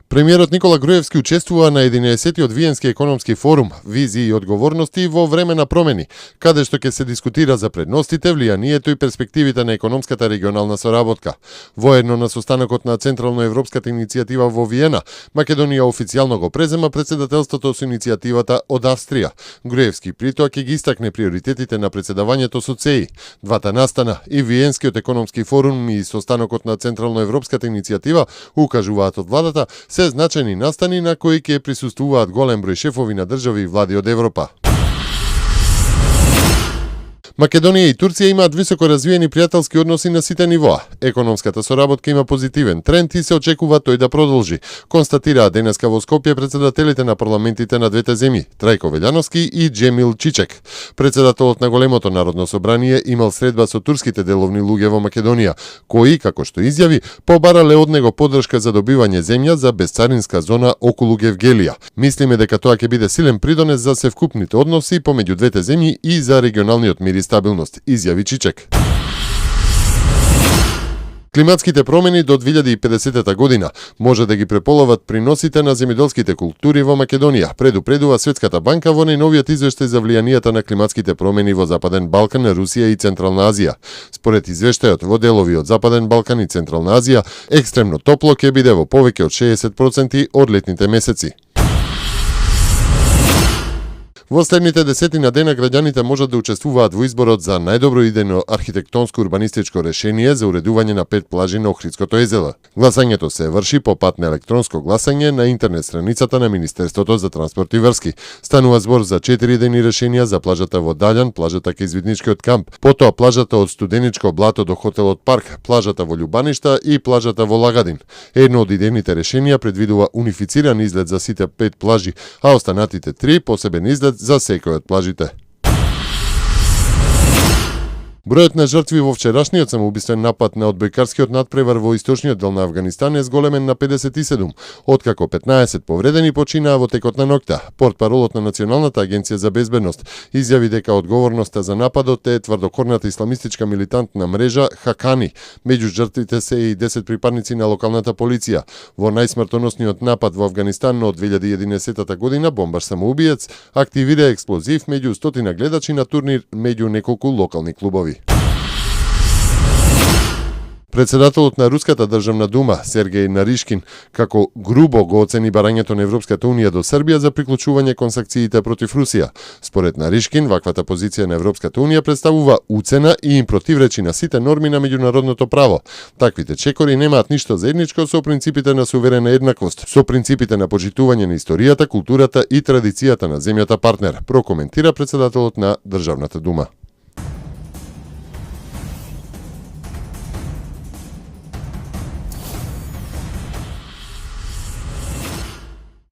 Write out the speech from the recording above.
Премиерот Никола Груевски учествува на 11-тиот Виенски економски форум «Визии и одговорности во време на промени», каде што ќе се дискутира за предностите, влијанието и перспективите на економската регионална соработка. Воедно на состанокот на Централно-европската иницијатива во Виена, Македонија официјално го презема председателството со иницијативата од Австрија. Груевски притоа ќе ги истакне приоритетите на председавањето со ЦЕИ. Двата настана, и Виенскиот економски форум и состанокот на Централно-европската иницијатива, укажуваат од владата, се значајни настани на кои ќе присуствуваат голем број шефови на држави и влади од Европа. Македонија и Турција имаат високо развиени пријателски односи на сите нивоа. Економската соработка има позитивен тренд и се очекува тој да продолжи, констатираа денеска во Скопје председателите на парламентите на двете земји, Трајко Велјановски и Џемил Чичек. Председателот на големото народно собрание имал средба со турските деловни луѓе во Македонија, кои, како што изјави, побарале од него поддршка за добивање земја за безцаринска зона околу Гевгелија. Мислиме дека тоа ќе биде силен придонес за севкупните односи помеѓу двете земји и за регионалниот мир и стабилност, изјави Чичек. Климатските промени до 2050 година може да ги преполоват приносите на земјоделските култури во Македонија, предупредува Светската банка во најновиот извештај за влијанието на климатските промени во Западен Балкан, Русија и Централна Азија. Според извештајот, во делови од Западен Балкан и Централна Азија, екстремно топло ќе биде во повеќе од 60% од летните месеци. Во следните десетина дена граѓаните можат да учествуваат во изборот за најдобро идејно архитектонско-урбанистичко решение за уредување на 5 плажи на Охридското езеро. Гласањето се врши по пат на електронско гласање на интернет страницата на Министерството за транспорт и врски. Станува збор за 4 идејни решенија за плажата во Даљан, плажата кај Извидничкиот камп, потоа плажата од Студеничко блато до хотелот Парк, плажата во Љубаништа и плажата во Лагадин. Едно од идејните решенија предвидува унифициран изглед за сите 5 плажи, а останатите 3 посебен изглед за секој од плажите. Бројот на жртви во вчерашниот самоубиствен напад на одбојкарскиот надпревар во источниот дел на Авганистан е зголемен на 57, откако 15 повредени починаа во текот на ноќта. Портпаролот на Националната агенција за безбедност изјави дека одговорноста за нападот е тврдокорната исламистичка милитантна мрежа Хакани. Меѓу жртвите се и 10 припадници на локалната полиција. Во најсмртоносниот напад во Авганистан од 2011 година бомбар самоубиец активира експлозив меѓу 100 гледачи на турнир меѓу неколку локални клубови. Председателот на Руската државна дума, Сергеј Наришкин, како грубо го оцени барањето на Европската унија до Србија за приклучување кон санкциите против Русија. Според Наришкин, ваквата позиција на Европската унија представува уцена и им противречи на сите норми на меѓународното право. Таквите чекори немаат ништо заедничко со принципите на суверена еднаквост, со принципите на почитување на историјата, културата и традицијата на земјата партнер, прокоментира председателот на Државната дума.